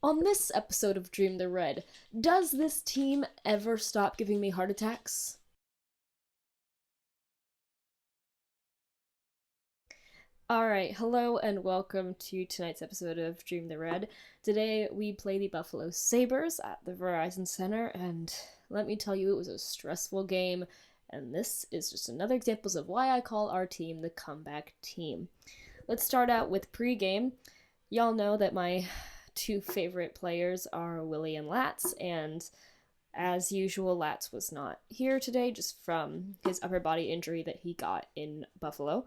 On this episode of Dream the Red, does this team ever stop giving me heart attacks? Alright, hello and welcome to tonight's episode of Dream the Red. Today we play the Buffalo Sabres at the Verizon Center, and let me tell you, it was a stressful game, and this is just another example of why I call our team the comeback team. Let's start out with pregame. Y'all know that my two favorite players are Willie and Latz, and as usual, Latz was not here today just from his upper body injury that he got in Buffalo.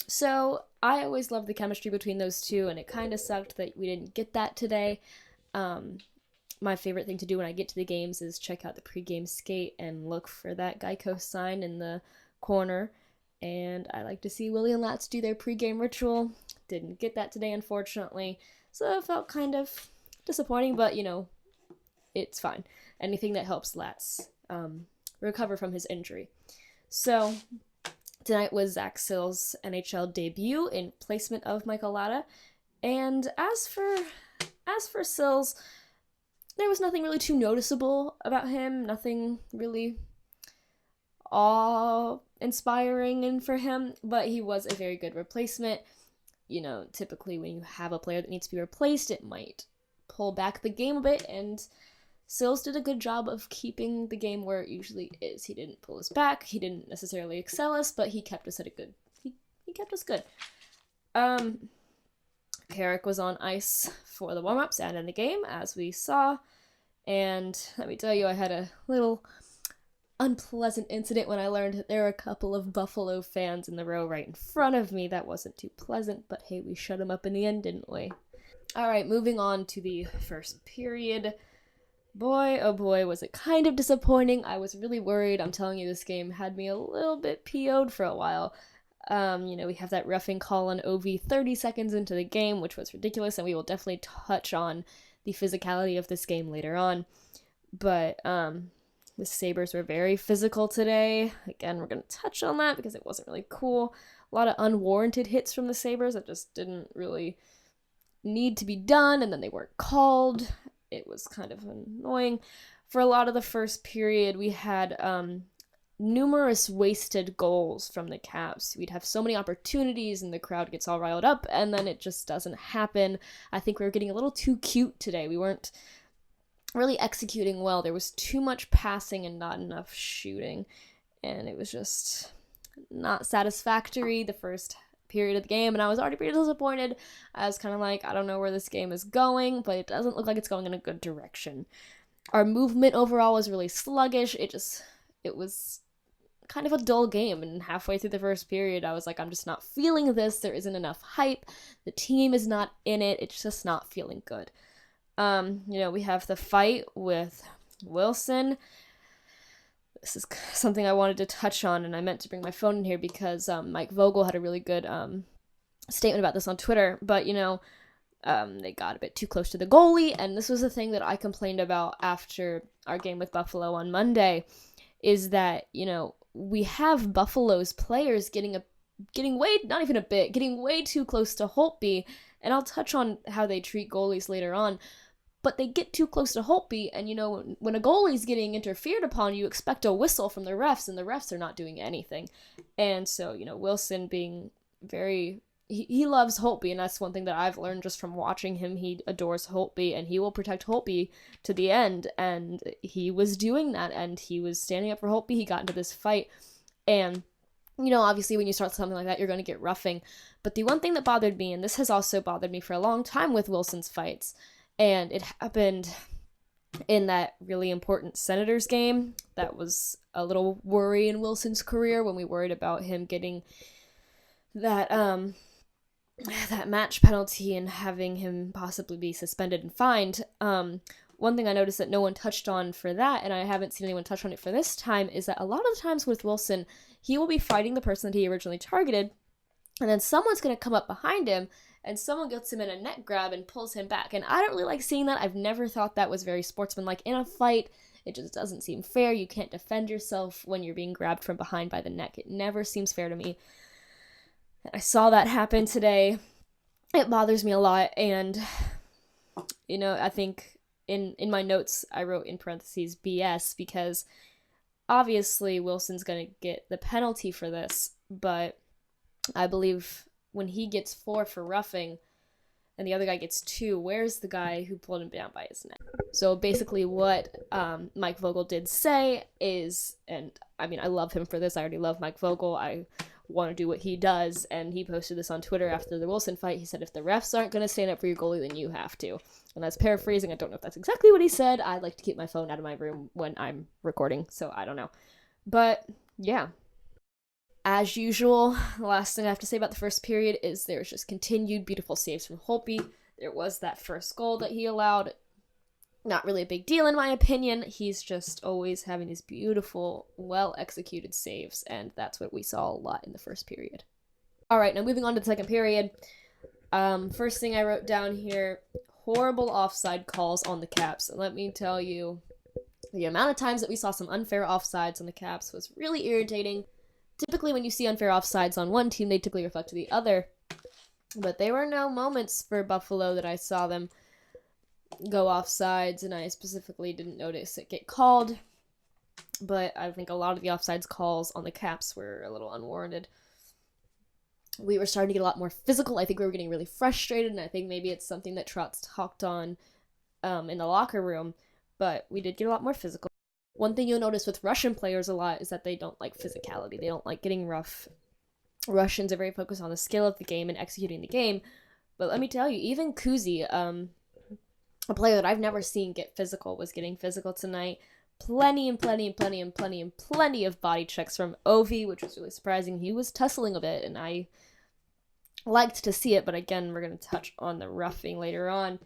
So I always loved the chemistry between those two, and it kind of sucked that we didn't get that today. Um, my favorite thing to do when I get to the games is check out the pregame skate and look for that Geico sign in the corner. And I like to see Willie and Latz do their pregame ritual. Didn't get that today, unfortunately. So it felt kind of disappointing, but it's fine. Anything that helps Latz recover from his injury. So tonight was Zach Sill's NHL debut in placement of Michael Latta. And as for Sills, there was nothing really too noticeable about him. Nothing really awe-inspiring in for him, but he was a very good replacement. Typically when you have a player that needs to be replaced, it might pull back the game a bit, and Sills did a good job of keeping the game where it usually is. He didn't pull us back, he didn't necessarily excel us, but he kept us at a good he kept us good. Carrick was on ice for the warm-ups and in the game, as we saw, and let me tell you, I had a little unpleasant incident when I learned that there were a couple of Buffalo fans in the row right in front of me. That wasn't too pleasant, but hey, we shut them up in the end, didn't we? Alright, moving on to the first period. Boy, oh boy, was it kind of disappointing. I was really worried. I'm telling you, this game had me a little bit PO'd for a while. We have that roughing call on OV 30 seconds into the game, which was ridiculous, and we will definitely touch on the physicality of this game later on. But, the Sabres were very physical today. Again, we're going to touch on that because it wasn't really cool. A lot of unwarranted hits from the Sabres that just didn't really need to be done, and then they weren't called. It was kind of annoying. For a lot of the first period, we had numerous wasted goals from the Caps. We'd have so many opportunities, and the crowd gets all riled up, and then it just doesn't happen. I think we were getting a little too cute today. We weren't really executing well. There was too much passing and not enough shooting, and it was just not satisfactory the first period of the game, and I was already pretty disappointed. I was kind of like, I don't know where this game is going, but it doesn't look like it's going in a good direction. Our movement overall was really sluggish. It was kind of a dull game, and halfway through the first period, I was like, I'm just not feeling this. There isn't enough hype. The team is not in it. It's just not feeling good. We have the fight with Wilson. This is something I wanted to touch on, and I meant to bring my phone in here because Mike Vogel had a really good statement about this on Twitter, but they got a bit too close to the goalie, and this was the thing that I complained about after our game with Buffalo on Monday, is that, we have Buffalo's players getting way too close to Holtby, and I'll touch on how they treat goalies later on, but they get too close to Holtby, and when a goalie's getting interfered upon, you expect a whistle from the refs, and the refs are not doing anything. And so, Wilson being very, he loves Holtby, and that's one thing that I've learned just from watching him. He adores Holtby, and he will protect Holtby to the end, and he was doing that, and he was standing up for Holtby. He got into this fight, and obviously when you start something like that, you're going to get roughing. But the one thing that bothered me, and this has also bothered me for a long time with Wilson's fights, and it happened in that really important Senators game. That was a little worry in Wilson's career when we worried about him getting that match penalty and having him possibly be suspended and fined. One thing I noticed that no one touched on for that, and I haven't seen anyone touch on it for this time, is that a lot of the times with Wilson, he will be fighting the person that he originally targeted, and then someone's going to come up behind him, and someone gets him in a neck grab and pulls him back. And I don't really like seeing that. I've never thought that was very sportsmanlike in a fight. It just doesn't seem fair. You can't defend yourself when you're being grabbed from behind by the neck. It never seems fair to me. I saw that happen today. It bothers me a lot, and I think in my notes I wrote in parentheses BS because obviously Wilson's going to get the penalty for this, but I believe when he gets 4 for roughing and the other guy gets 2, where's the guy who pulled him down by his neck? So basically what Mike Vogel did say is, and I mean, I love him for this. I already love Mike Vogel. I want to do what he does, and he posted this on Twitter after the Wilson fight. He said, if the refs aren't going to stand up for your goalie, then you have to. And that's paraphrasing. I don't know if that's exactly what he said. I like to keep my phone out of my room when I'm recording, so I don't know. But, yeah. As usual, the last thing I have to say about the first period is there's just continued beautiful saves from Holtby. There was that first goal that he allowed. Not really a big deal in my opinion. He's just always having these beautiful, well-executed saves, and that's what we saw a lot in the first period. Alright, now moving on to the second period. First thing I wrote down here, horrible offside calls on the Caps. And let me tell you, the amount of times that we saw some unfair offsides on the Caps was really irritating. Typically when you see unfair offsides on one team, they typically reflect to the other. But there were no moments for Buffalo that I saw them go offsides, and I specifically didn't notice it get called. But I think a lot of the offsides calls on the Caps were a little unwarranted. We were starting to get a lot more physical. I think we were getting really frustrated, and I think maybe it's something that Trotz talked on in the locker room, but we did get a lot more physical. One thing you'll notice with Russian players a lot is that they don't like physicality. They don't like getting rough. Russians are very focused on the skill of the game and executing the game. But let me tell you, even Kuzi, a player that I've never seen get physical, was getting physical tonight. Plenty of body checks from Ovi, which was really surprising. He was tussling a bit, and I liked to see it, but again, we're going to touch on the roughing later on.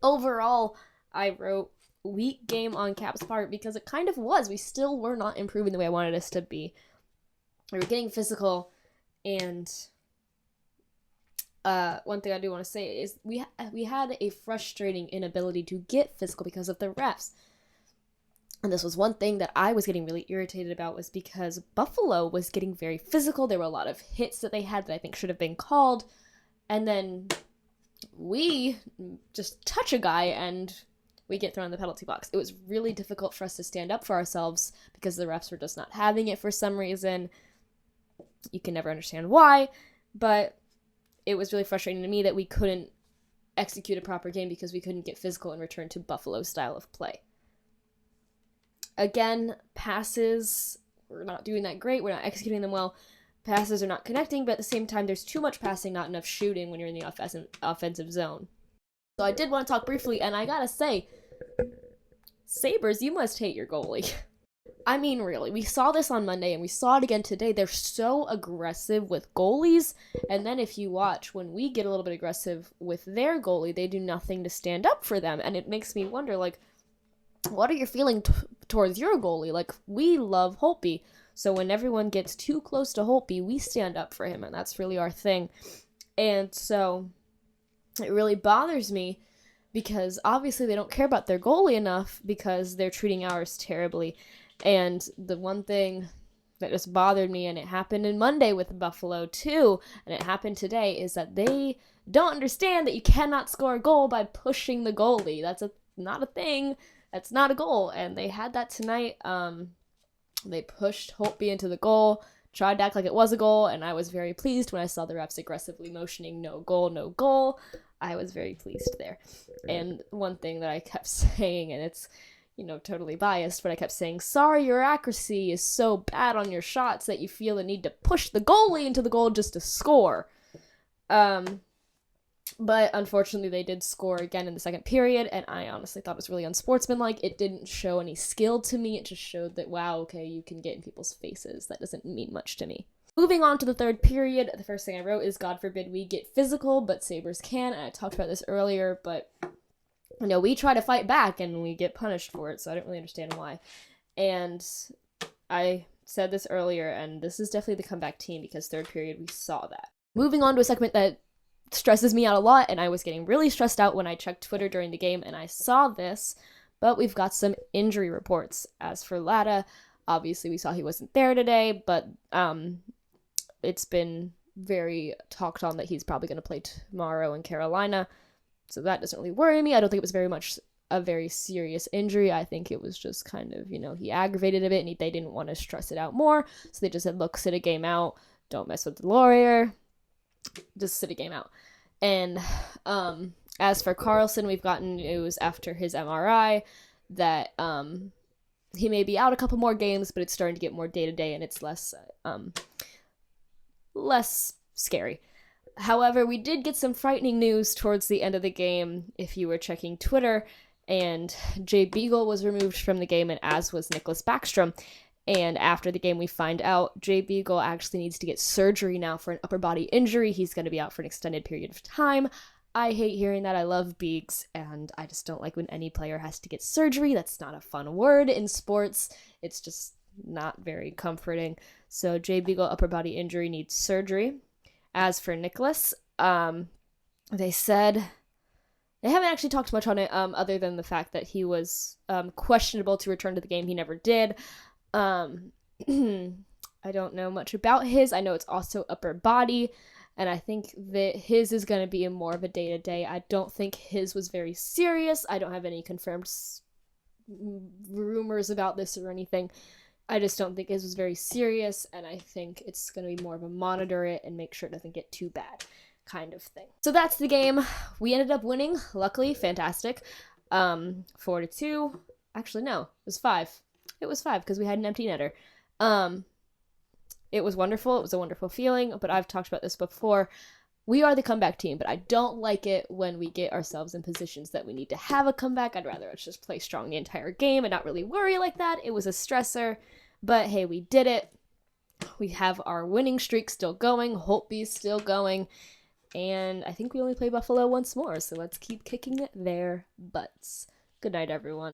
Overall, I wrote weak game on Cap's part because it kind of was. We still were not improving the way I wanted us to be. We were getting physical, and one thing I do want to say is we had a frustrating inability to get physical because of the refs. And this was one thing that I was getting really irritated about, was because Buffalo was getting very physical. There were a lot of hits that they had that I think should have been called. And then we just touch a guy and we get thrown in the penalty box. It was really difficult for us to stand up for ourselves because the refs were just not having it for some reason. You can never understand why, but it was really frustrating to me that we couldn't execute a proper game because we couldn't get physical and return to Buffalo's style of play. Again, passes, we're not doing that great. We're not executing them well. Passes are not connecting, but at the same time, there's too much passing, not enough shooting when you're in the offensive zone. So I did want to talk briefly, and I gotta say, Sabres, you must hate your goalie. I mean, really, we saw this on Monday, and we saw it again today. They're so aggressive with goalies, and then if you watch, when we get a little bit aggressive with their goalie, they do nothing to stand up for them, and it makes me wonder, like, what are you feeling towards your goalie? Like, we love Holtby, so when everyone gets too close to Holtby, we stand up for him, and that's really our thing. And so it really bothers me because obviously they don't care about their goalie enough because they're treating ours terribly. And the one thing that just bothered me, and it happened in Monday with Buffalo too, and it happened today, is that they don't understand that you cannot score a goal by pushing the goalie. That's not a thing. That's not a goal, and they had that tonight. They pushed Holtby into the goal, tried to act like it was a goal, and I was very pleased when I saw the refs aggressively motioning no goal, no goal. I was very pleased there. And one thing that I kept saying, and it's, totally biased, but I kept saying, sorry, your accuracy is so bad on your shots that you feel the need to push the goalie into the goal just to score. But unfortunately, they did score again in the second period, and I honestly thought it was really unsportsmanlike. It didn't show any skill to me. It just showed that, wow, okay, you can get in people's faces. That doesn't mean much to me. Moving on to the third period, the first thing I wrote is, God forbid we get physical, but Sabres can. And I talked about this earlier, but, we try to fight back, and we get punished for it, so I don't really understand why. And I said this earlier, and this is definitely the comeback team, because third period, we saw that. Moving on to a segment that stresses me out a lot, and I was getting really stressed out when I checked Twitter during the game and I saw this, but we've got some injury reports. As for Latta, obviously we saw he wasn't there today, but it's been very talked on that he's probably going to play tomorrow in Carolina, So that doesn't really worry me. I don't think it was very much a very serious injury. I think it was just kind of, he aggravated a bit and they didn't want to stress it out more. So they just said, look, sit a game out. Don't mess with the lawyer. Just sit a game out. And as for Carlson, we've gotten news after his MRI that he may be out a couple more games, but it's starting to get more day-to-day and it's less scary. However, we did get some frightening news towards the end of the game, if you were checking Twitter, and Jay Beagle was removed from the game, and as was Nicholas Backstrom. And after the game, we find out Jay Beagle actually needs to get surgery now for an upper body injury. He's going to be out for an extended period of time. I hate hearing that. I love Beags, and I just don't like when any player has to get surgery. That's not a fun word in sports. It's just not very comforting. So Jay Beagle, upper body injury, needs surgery. As for Nicholas, they said they haven't actually talked much on it, other than the fact that he was questionable to return to the game. He never did. I don't know much about his. I know it's also upper body, and I think that his is going to be more of a day-to-day. I don't think his was very serious. I don't have any confirmed rumors about this or anything. I just don't think his was very serious, and I think it's going to be more of a monitor it and make sure it doesn't get too bad kind of thing. So that's the game. We ended up winning, luckily, fantastic. 4-2. Actually, no, it was 5. It was 5 because we had an empty netter. It was wonderful. It was a wonderful feeling, but I've talked about this before. We are the comeback team, but I don't like it when we get ourselves in positions that we need to have a comeback. I'd rather us just play strong the entire game and not really worry like that. It was a stressor, but hey, we did it. We have our winning streak still going. Holtby's still going. And I think we only play Buffalo once more, so let's keep kicking their butts. Good night, everyone.